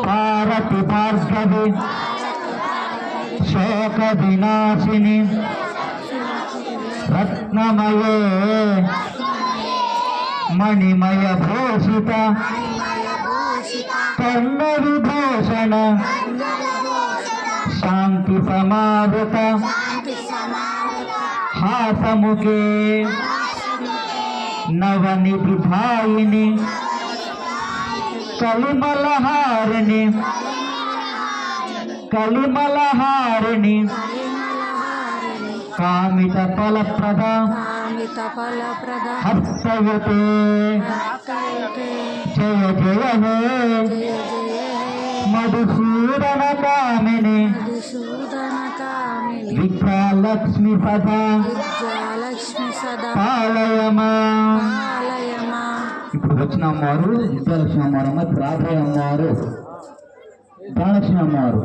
భారతి భార్గవి శోక వినాశిని రత్నమయే మణిమయ భూషిత కర్ణ విభూషణ శాంతి సమావృత హాసముఖే నవనిధి భాయిని కలిమలహారిణి కలిమలహారిణి కామిత ఫలప్రద హస్తయుతే జయ జయ హే మధుసూదన కామిని విద్యాలక్ష్మి సదా పాలయమా. ఇప్పుడు వచ్చిన అమ్మవారు విద్యాలక్ష్మి అమ్మవారు, రాబోయే అమ్మవారు ధనలక్ష్మి అమ్మవారు.